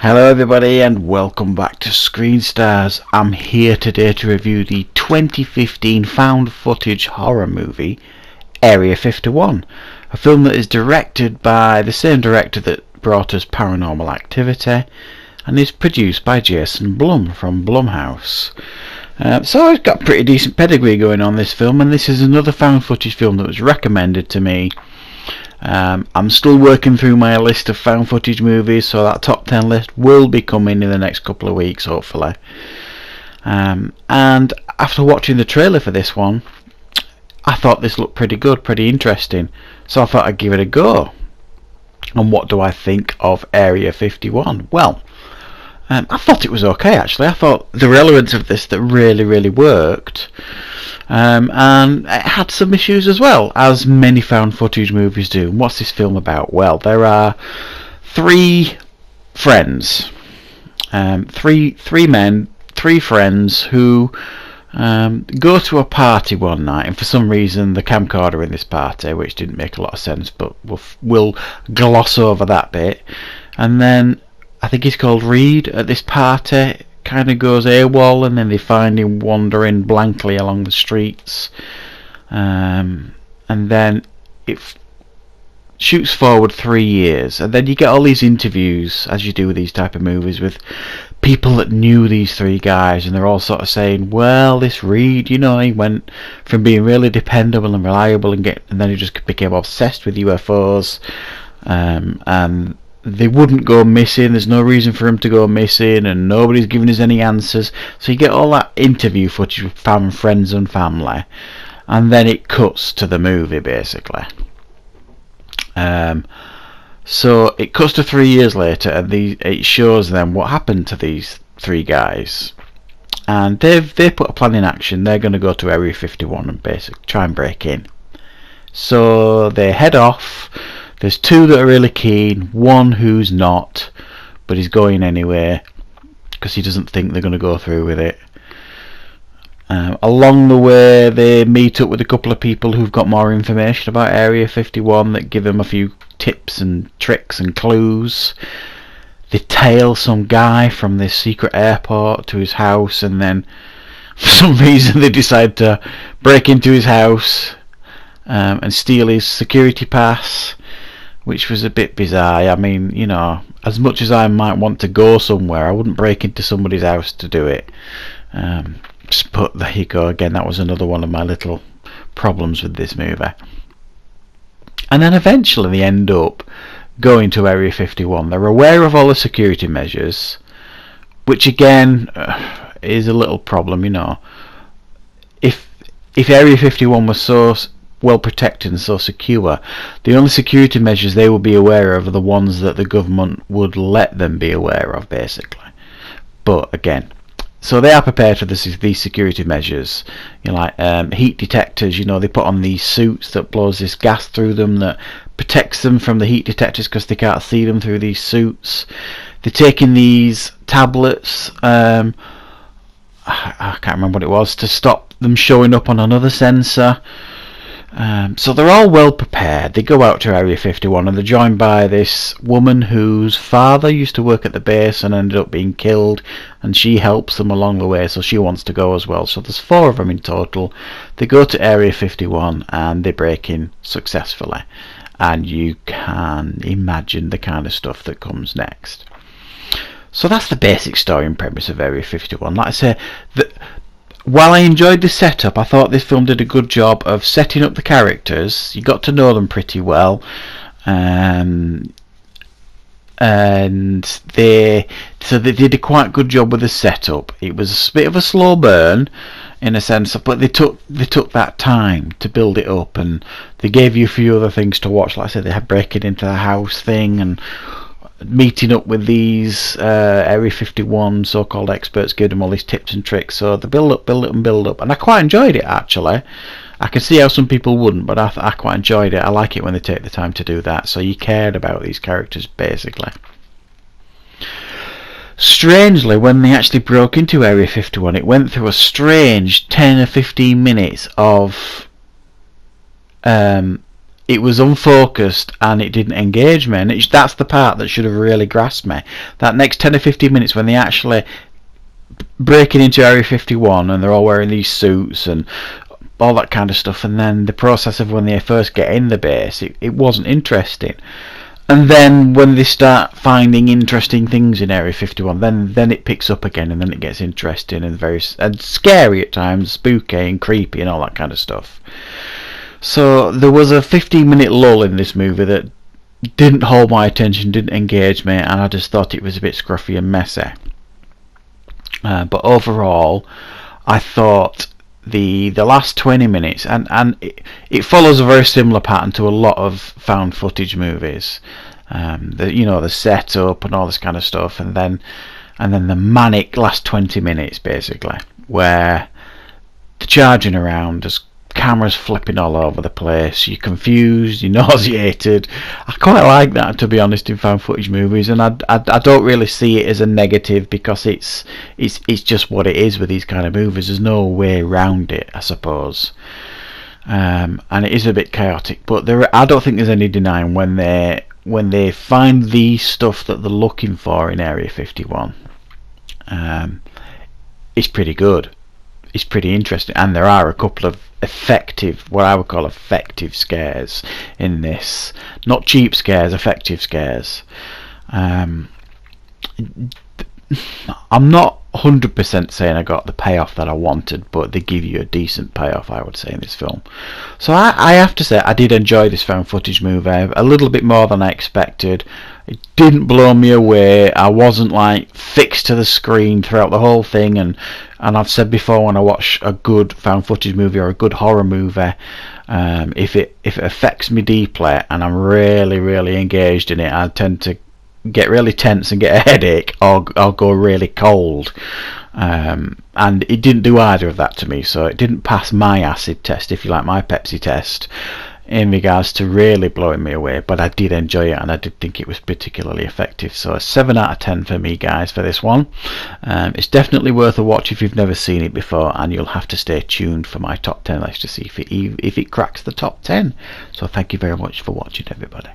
Hello everybody and welcome back to Screen Stars. I'm here today to review the 2015 found footage horror movie Area 51, a film that is directed by the same director that brought us Paranormal Activity and is produced by Jason Blum from Blumhouse. So it's got pretty decent pedigree going on, this film, and this is another found footage film that was recommended to me. I'm still working through my list of found footage movies, so that top 10 list will be coming in the next couple of weeks, hopefully. And after watching the trailer for this one, I thought this looked pretty good, pretty interesting, so I thought I'd give it a go. And what do I think of Area 51? Well, I thought it was okay, actually. I thought the relevance of this that really worked. And it had some issues as well, as many found footage movies do. And what's this film about? Well, there are three friends, three men, three friends who go to a party one night, and for some reason the camcorder in this party, which didn't make a lot of sense, but we'll gloss over that bit. And then I think he's called Reed at this party kind of goes AWOL, and then they find him wandering blankly along the streets, and then it shoots forward 3 years, and then you get all these interviews, as you do with these type of movies, with people that knew these three guys, and they're all sort of saying, well, this Reed, he went from being really dependable and reliable and then he just became obsessed with UFOs, and they wouldn't go missing, there's no reason for him to go missing, and nobody's giving us any answers. So you get all that interview footage with friends and family, and then it cuts to the movie, basically. So it cuts to 3 years later, and it shows them what happened to these three guys. And they put a plan in action. They're going to go to Area 51 and basically try and break in. So they head off. There's two that are really keen, one who's not, but he's going anyway because he doesn't think they're going to go through with it. Along the way they meet up with a couple of people who've got more information about Area 51 that give them a few tips and tricks and clues. They tail some guy from this secret airport to his house, and then for some reason they decide to break into his house and steal his security pass, which was a bit bizarre. I mean, as much as I might want to go somewhere, I wouldn't break into somebody's house to do it. But there you go again, that was another one of my little problems with this movie. And then eventually they end up going to Area 51. They're aware of all the security measures, which again is a little problem. If Area 51 was so well protected and so secure, the only security measures they would be aware of are the ones that the government would let them be aware of, basically. But again, so they are prepared for these security measures. Heat detectors, they put on these suits that blows this gas through them that protects them from the heat detectors because they can't see them through these suits. They're taking these tablets, I can't remember what it was, to stop them showing up on another sensor. So they're all well prepared. They go out to Area 51 and they're joined by this woman whose father used to work at the base and ended up being killed, and she helps them along the way, so she wants to go as well. So there's 4 of them in total. They go to Area 51 and they break in successfully, and you can imagine the kind of stuff that comes next. So that's the basic story and premise of Area 51. Like I say, while I enjoyed the setup, I thought this film did a good job of setting up the characters. You got to know them pretty well, and they did a quite good job with the setup. It was a bit of a slow burn in a sense, but they took that time to build it up, and they gave you a few other things to watch. Like I said, they had breaking into the house thing and meeting up with these Area 51 so-called experts, giving them all these tips and tricks. So they build up, and I quite enjoyed it, actually. I can see how some people wouldn't, but I quite enjoyed it. I like it when they take the time to do that, so you cared about these characters, basically. Strangely, when they actually broke into Area 51, it went through a strange 10 or 15 minutes of it was unfocused and it didn't engage me, and that's the part that should have really grasped me. That next 10 or 15 minutes when they actually breaking into Area 51 and they're all wearing these suits and all that kind of stuff, and then the process of when they first get in the base, it wasn't interesting. And then when they start finding interesting things in Area 51, then it picks up again, and then it gets interesting and scary at times, spooky and creepy and all that kind of stuff. So there was a 15-minute lull in this movie that didn't hold my attention, didn't engage me, and I just thought it was a bit scruffy and messy. But overall, I thought the last 20 minutes, and it follows a very similar pattern to a lot of found footage movies. The setup and all this kind of stuff, and then the manic last 20 minutes basically, where the charging around, there's cameras flipping all over the place, you're confused, you're nauseated. I quite like that, to be honest, in found footage movies, and I don't really see it as a negative, because it's just what it is with these kind of movies. There's no way around it, I suppose. And it is a bit chaotic, but I don't think there's any denying when they find the stuff that they're looking for in Area 51. It's pretty good. It's pretty interesting, and there are a couple of effective, what I would call effective scares in this. Not cheap scares, effective scares. I'm not 100% saying I got the payoff that I wanted, but they give you a decent payoff, I would say, in this film. So I have to say I did enjoy this found footage movie a little bit more than I expected. It didn't blow me away. I wasn't like fixed to the screen throughout the whole thing, and I've said before, when I watch a good found footage movie or a good horror movie, if it affects me deeply and I'm really engaged in it, I tend to get really tense and get a headache, or go really cold, and it didn't do either of that to me. So it didn't pass my acid test, if you like, my Pepsi test, in regards to really blowing me away, but I did enjoy it, and I did think it was particularly effective. So a 7 out of 10 for me, guys, for this one. It's definitely worth a watch if you've never seen it before, and you'll have to stay tuned for my top 10 list to see if it cracks the top 10. So thank you very much for watching, everybody.